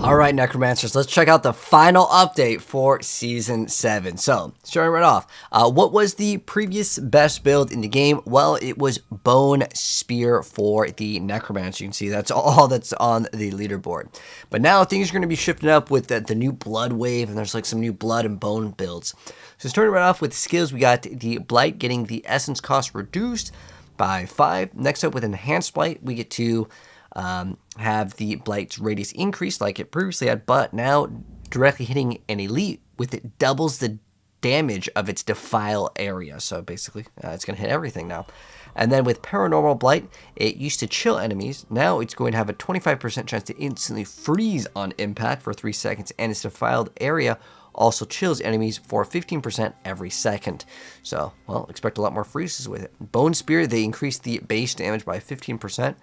Alright, Necromancers, let's check out the final update for Season 7. So, starting right off, what was the previous best build in the game? Well, it was Bone Spear for the Necromancer. You can see that's all that's on the leaderboard. But now things are going to be shifting up with the new Blood Wave, and there's like some new Blood and Bone builds. So starting right off with skills, we got the Blight getting the Essence cost reduced by 5. Next up with Enhanced Blight, we get to have the Blight's radius increased like it previously had, but now directly hitting an elite with it doubles the damage of its defile area. So basically, it's going to hit everything now. And then with Paranormal Blight, it used to chill enemies. Now it's going to have a 25% chance to instantly freeze on impact for 3 seconds, and its defiled area also chills enemies for 15% every second. So, well, expect a lot more freezes with it. Bone Spear, they increased the base damage by 15%.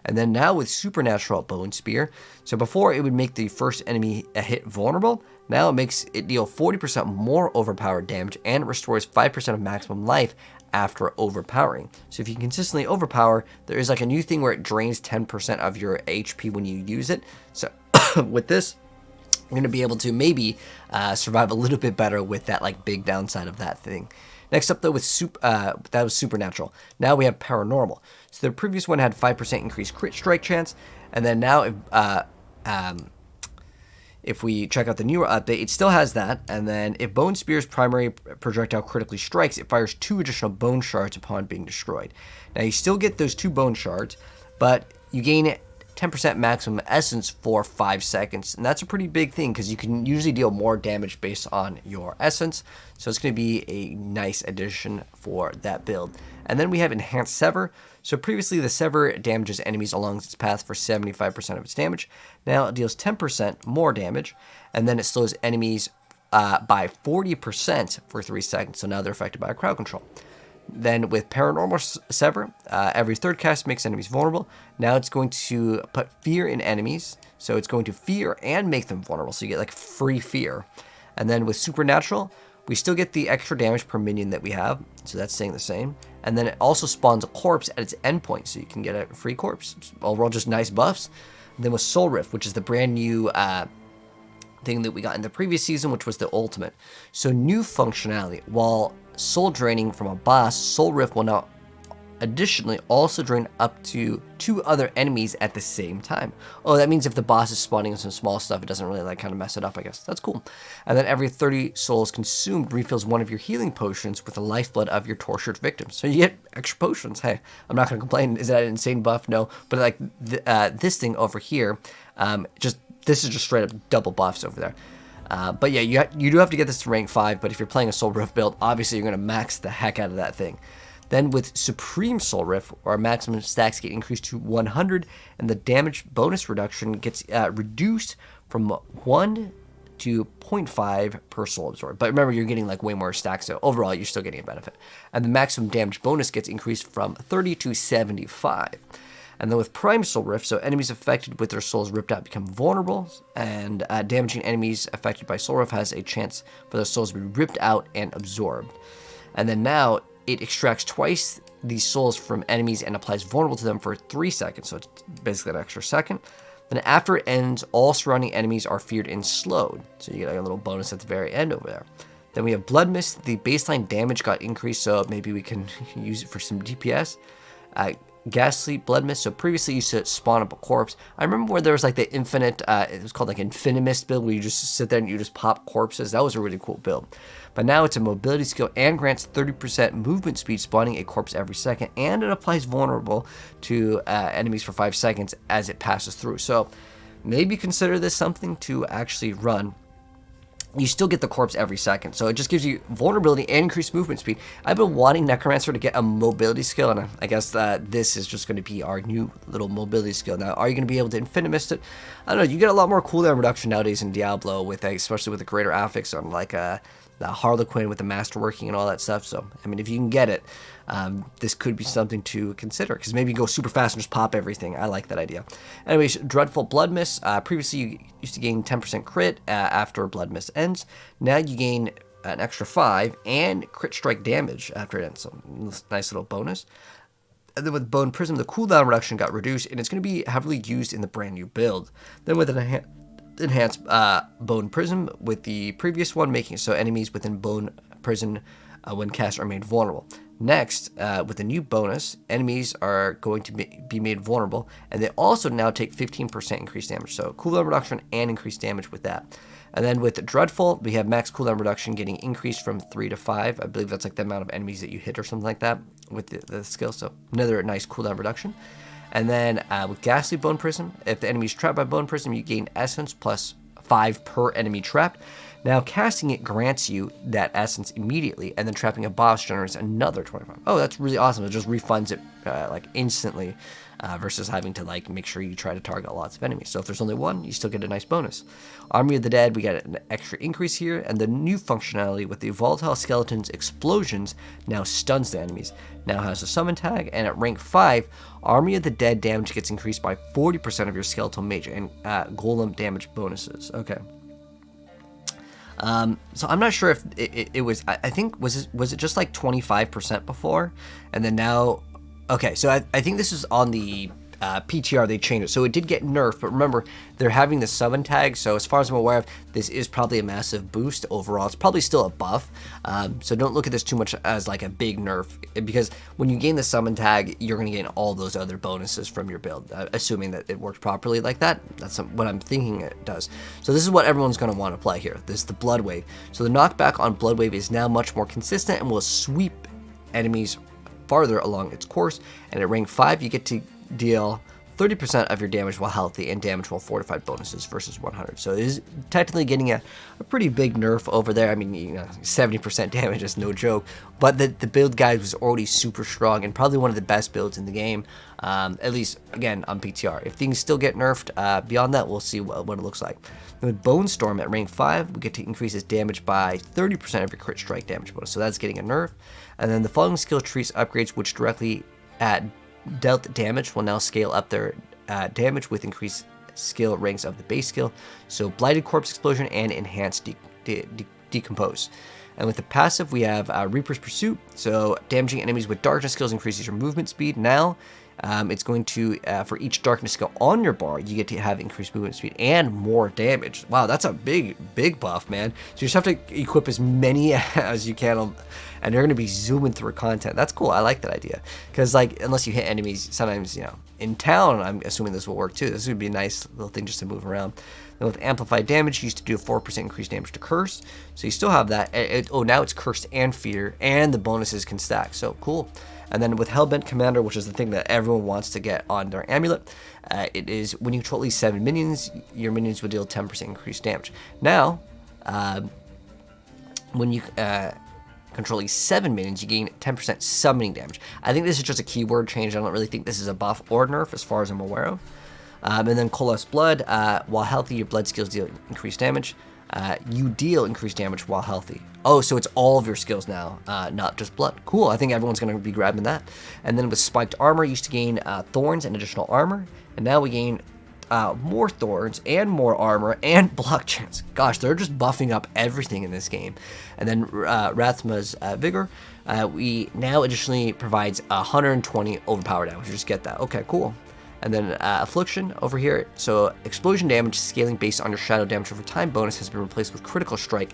And then now with Supernatural Bone Spear, so before it would make the first enemy a hit vulnerable, now it makes it deal 40% more overpowered damage and restores 5% of maximum life after overpowering. So if you consistently overpower, there is like a new thing where it drains 10% of your HP when you use it. So with this, you're going to be able to maybe survive a little bit better with that like big downside of that thing. Next up, though, with that was Supernatural. Now we have Paranormal. So the previous one had 5% increased crit strike chance, and then now if we check out the newer update, it still has that. And then if Bone Spear's primary projectile critically strikes, it fires 2 additional bone shards upon being destroyed. Now you still get those 2 bone shards, but you gain 10% maximum essence for 5 seconds, and that's a pretty big thing because you can usually deal more damage based on your essence, so it's going to be a nice addition for that build. And then we have Enhanced Sever. So previously the Sever damages enemies along its path for 75% of its damage. Now it deals 10% more damage, and then it slows enemies by 40% for 3 seconds, so now they're affected by a crowd control. Then with Paranormal Sever, every third cast makes enemies vulnerable. Now it's going to put fear in enemies. So it's going to fear and make them vulnerable. So you get like free fear. And then with Supernatural, we still get the extra damage per minion that we have. So that's staying the same. And then it also spawns a corpse at its endpoint. So you can get a free corpse. Overall, just nice buffs. And then with Soul Rift, which is the brand new thing that we got in the previous season, which was the ultimate. So new functionality. While soul draining from a boss, Soul Rift will now additionally also drain up to 2 other enemies at the same time. Oh, that means if the boss is spawning some small stuff, it doesn't really like kind of mess it up, I guess. That's cool. And then every 30 souls consumed refills 1 of your healing potions with the lifeblood of your tortured victims. So you get extra potions. Hey, I'm not going to complain. Is that an insane buff? No. But like this thing over here, this is just straight up double buffs over there. But yeah, you do have to get this to rank 5, but if you're playing a Soul Rift build, obviously you're going to max the heck out of that thing. Then with Supreme Soul Rift, our maximum stacks get increased to 100, and the damage bonus reduction gets reduced from 1 to 0.5 per soul absorbed. But remember, you're getting like way more stacks, so overall you're still getting a benefit. And the maximum damage bonus gets increased from 30 to 75. And then with Prime Soul Rift, so enemies affected with their souls ripped out become vulnerable, and damaging enemies affected by Soul Rift has a chance for their souls to be ripped out and absorbed. And then now it extracts twice these souls from enemies and applies vulnerable to them for 3 seconds, so it's basically an extra second. Then after it ends, all surrounding enemies are feared and slowed, so you get a little bonus at the very end over there. Then we have Blood Mist. The baseline damage got increased, so maybe we can use it for some DPS. Ghastly Blood Mist. So previously you used to spawn up a corpse. I remember where there was like the infinite, it was called like Infinimist build, where you just sit there and you just pop corpses. That was a really cool build. But now it's a mobility skill and grants 30% movement speed, spawning a corpse every second, and it applies vulnerable to enemies for 5 seconds as it passes through. So maybe consider this something to actually run. You still get the corpse every second, so it just gives you vulnerability and increased movement speed. I've been wanting Necromancer to get a mobility skill, and I guess this is just going to be our new little mobility skill. Now, are you going to be able to Infinimist it? I don't know. You get a lot more cooldown reduction nowadays in Diablo, especially with the greater affix on like the Harlequin with the masterworking and all that stuff. So, I mean, if you can get it, this could be something to consider, because maybe you go super fast and just pop everything. I like that idea. Anyways, Dreadful Blood Mist. Previously, you used to gain 10% crit after Blood Mist ends. Now you gain an extra 5 and crit strike damage after it ends. So, nice little bonus. And then with Bone Prism, the cooldown reduction got reduced, and it's going to be heavily used in the brand new build. Then with enhance Bone Prism with the previous one, making it so enemies within Bone Prison when cast are made vulnerable. Next, with the new bonus, enemies are going to be made vulnerable, and they also now take 15% increased damage. So cooldown reduction and increased damage with that. And then with Dreadful, we have max cooldown reduction getting increased from 3 to 5. I believe that's like the amount of enemies that you hit or something like that with the skill. So another nice cooldown reduction. And then with Ghastly Bone Prism, if the enemy is trapped by Bone Prism, you gain Essence plus 5 per enemy trapped. Now casting it grants you that Essence immediately, and then trapping a boss generates another 25. Oh, that's really awesome. It just refunds it like instantly versus having to like make sure you try to target lots of enemies. So if there's only one, you still get a nice bonus. Army of the Dead, we get an extra increase here, and the new functionality with the Volatile Skeleton's Explosions now stuns the enemies. Now has a summon tag, and at rank 5, Army of the Dead damage gets increased by 40% of your skeletal mage and golem damage bonuses. Okay. So I'm not sure if it was, I think, was it just like 25% before? And then now, okay, so I think this is on the PTR, they changed it. So it did get nerfed, but remember, they're having the summon tag, so as far as I'm aware of, this is probably a massive boost overall. It's probably still a buff, so don't look at this too much as like a big nerf, because when you gain the summon tag, you're going to gain all those other bonuses from your build, assuming that it worked properly like that. That's what I'm thinking it does. So this is what everyone's going to want to play here. This is the Blood Wave. So the knockback on Blood Wave is now much more consistent and will sweep enemies farther along its course, and at rank 5, you get to deal 30% of your damage while healthy and damage while fortified bonuses versus 100. So it is technically getting a pretty big nerf over there. I mean, you know, 70% damage is no joke, but the build guide was already super strong and probably one of the best builds in the game, at least, again, on PTR. If things still get nerfed beyond that, we'll see what it looks like. With Bone Storm at rank 5, we get to increase its damage by 30% of your crit strike damage bonus, so that's getting a nerf. And then the following skill trees upgrades which directly dealt damage will now scale up their damage with increased skill ranks of the base skill. So Blighted Corpse Explosion and Enhanced Decompose. And with the passive, we have Reaper's Pursuit. So damaging enemies with darkness skills increases your movement speed. Now it's going to, for each darkness skill on your bar, you get to have increased movement speed and more damage. Wow, that's a big buff, man. So you just have to equip as many as you can, and they're going to be zooming through content. That's cool. I like that idea. Because, like, unless you hit enemies, sometimes, you know, in town, I'm assuming this will work too. This would be a nice little thing just to move around. Then with Amplified Damage, you used to do a 4% increased damage to Curse. So you still have that. Now it's Cursed and Fear, and the bonuses can stack. So cool. And then with Hellbent Commander, which is the thing that everyone wants to get on their amulet, it is when you control at least 7 minions, your minions will deal 10% increased damage. Now, when you control at least 7 minions, you gain 10% summoning damage. I think this is just a keyword change. I don't really think this is a buff or nerf as far as I'm aware of. And then Coalesce Blood, while healthy, your blood skills deal increased damage. You deal increased damage while healthy. Oh, so it's all of your skills now, not just blood. Cool, I think everyone's going to be grabbing that. And then with Spiked Armor, you used to gain thorns and additional armor. And now we gain more thorns and more armor and block chance. Gosh, they're just buffing up everything in this game. And then Rathma's Vigor, we now additionally provides 120 overpower damage. You just get that. Okay, cool. And then Affliction over here. So explosion damage scaling based on your shadow damage over time bonus has been replaced with critical strike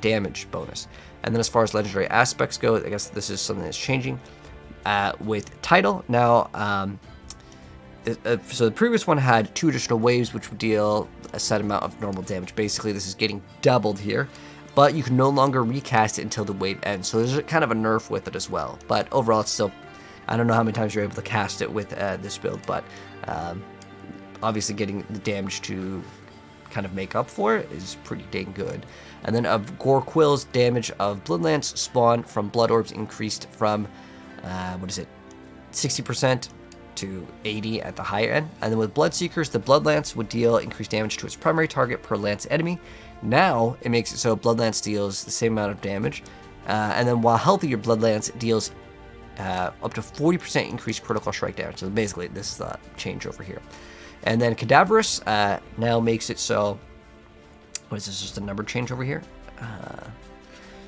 damage bonus. And then as far as legendary aspects go, I guess this is something that's changing. With Tidal, now, so the previous one had 2 additional waves which would deal a set amount of normal damage. Basically, this is getting doubled here. But you can no longer recast it until the wave ends. So there's kind of a nerf with it as well. But overall, it's still, I don't know how many times you're able to cast it with this build, but obviously getting the damage to kind of make up for it is pretty dang good. And then of Gore Quill's damage of Bloodlance spawn from Blood Orbs increased from, 60% to 80 at the higher end. And then with Bloodseekers, the Bloodlance would deal increased damage to its primary target per lance enemy. Now it makes it so Bloodlance deals the same amount of damage. And then while healthy, your Bloodlance deals up to 40% increased critical strike damage. So basically, this is the change over here. And then Cadaverous now makes it so, what is this, just a number change over here?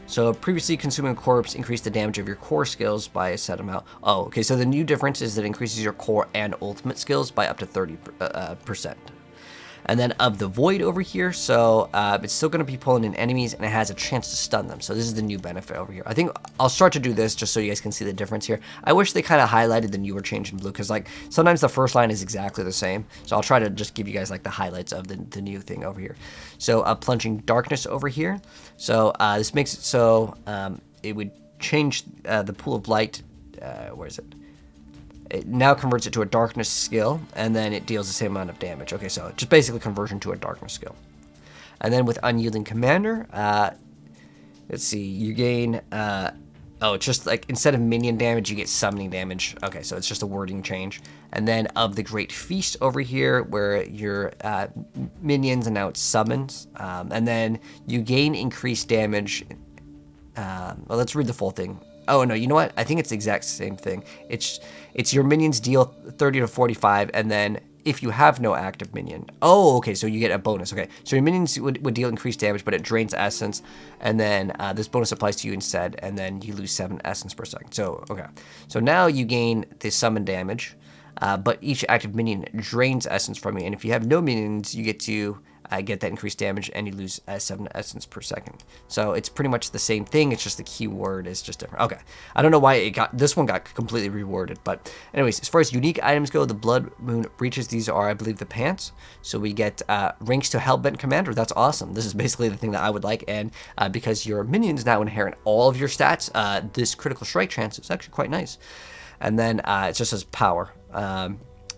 So previously consuming a corpse increased the damage of your core skills by a set amount. Oh, okay, so the new difference is that it increases your core and ultimate skills by up to 30%. And then of the Void over here, so it's still going to be pulling in enemies, and it has a chance to stun them. So this is the new benefit over here. I think I'll start to do this just so you guys can see the difference here. I wish they kind of highlighted the newer change in blue, because like sometimes the first line is exactly the same. So I'll try to just give you guys like the highlights of the new thing over here. So Plunging Darkness over here. So this makes it so it would change the pool of light. Where is it? It now converts it to a darkness skill, and then it deals the same amount of damage. Okay, so just basically conversion to a darkness skill. And then with Unyielding Commander, let's see, you gain, it's just like instead of minion damage, you get summoning damage. Okay, so it's just a wording change. And then of the Great Feast over here, where your minions, and now it's summons. And then you gain increased damage. Well, let's read the full thing. Oh, no, you know what? I think it's the exact same thing. It's your minions deal 30 to 45, and then if you have no active minion. Oh, okay, so you get a bonus. Okay, so your minions would deal increased damage, but it drains essence, and then this bonus applies to you instead, and then you lose 7 essence per second. So, okay. So now you gain the summon damage, but each active minion drains essence from you, and if you have no minions, you get to get that increased damage, and you lose 7 essence per second. So it's pretty much the same thing. It's just the keyword is just different. Okay, I don't know why this one got completely reworded, but anyways, as far as unique items go, the Blood Moon Breaches, these are, I believe, the pants. So we get ranks to Hellbent Commander. That's awesome. This is basically the thing that I would like, and because your minions now inherit all of your stats, this critical strike chance is actually quite nice. And then it just says power.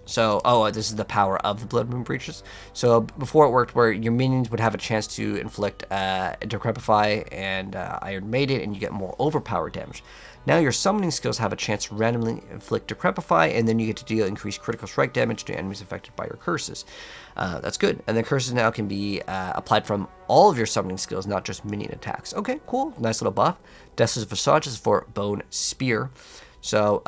This is the power of the Blood Moon Breaches. So before it worked where your minions would have a chance to inflict Decrepify and Iron Maiden, and you get more overpowered damage. Now your summoning skills have a chance to randomly inflict Decrepify, and then you get to deal increased critical strike damage to enemies affected by your curses. That's good. And the curses now can be applied from all of your summoning skills, not just minion attacks. Okay, cool. Nice little buff. Death's Visage is for Bone Spear. So,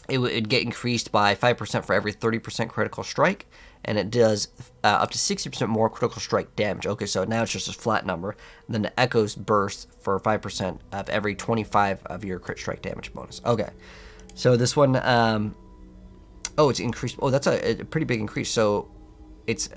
it would get increased by 5% for every 30% critical strike, and it does up to 60% more critical strike damage. Okay, so now it's just a flat number. And then the Echoes Burst for 5% of every 25 of your crit strike damage bonus. Okay, so this one, it's increased. Oh, that's a pretty big increase. So it's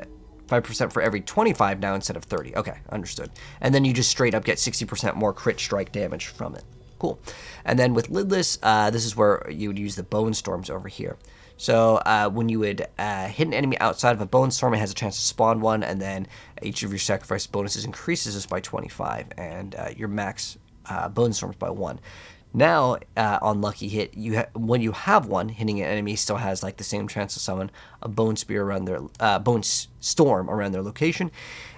5% for every 25 now instead of 30. Okay, understood. And then you just straight up get 60% more crit strike damage from it. Cool. And then with Lidless, this is where you would use the Bone Storms over here. So when you would hit an enemy outside of a Bone Storm, it has a chance to spawn one, and then each of your sacrifice bonuses increases this by 25, and your max Bone Storms by 1. Now, on Lucky Hit, when you have one, hitting an enemy still has like the same chance to summon a Bone Spear around their Bone Storm around their location,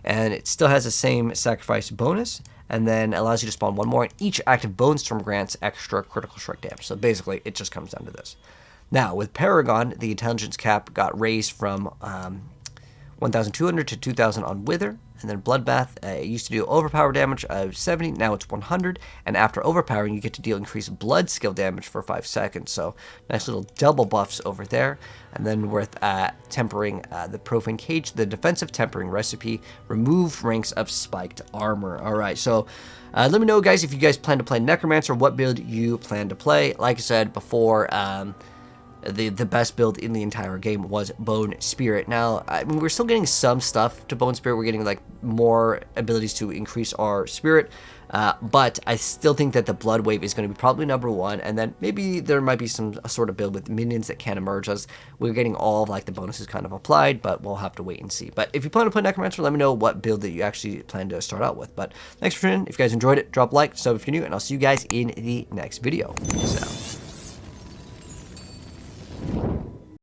and it still has the same sacrifice bonus, and then allows you to spawn one more, and each active Bone Storm grants extra critical strike damage. So basically, it just comes down to this. Now, with Paragon, the intelligence cap got raised from 1,200 to 2,000 on Wither, and then Bloodbath, it used to do overpower damage of 70, now it's 100, and after overpowering, you get to deal increased blood skill damage for 5 seconds, so nice little double buffs over there. And then with tempering the Profane Cage, the defensive tempering recipe removed ranks of spiked armor. Alright, so let me know, guys, if you guys plan to play Necromancer, what build you plan to play. Like I said before, the best build in the entire game was Bone Spirit. Now, I mean, we're still getting some stuff to Bone Spirit. We're getting like more abilities to increase our spirit, but I still think that the Blood Wave is going to be probably number 1, and then maybe there might be a sort of build with minions that can emerge as we're getting all of like the bonuses kind of applied, but we'll have to wait and see. But if you plan to play Necromancer, let me know what build that you actually plan to start out with. But thanks for tuning in. If you guys enjoyed it, drop a like, sub if you're new, and I'll see you guys in the next video. Peace out.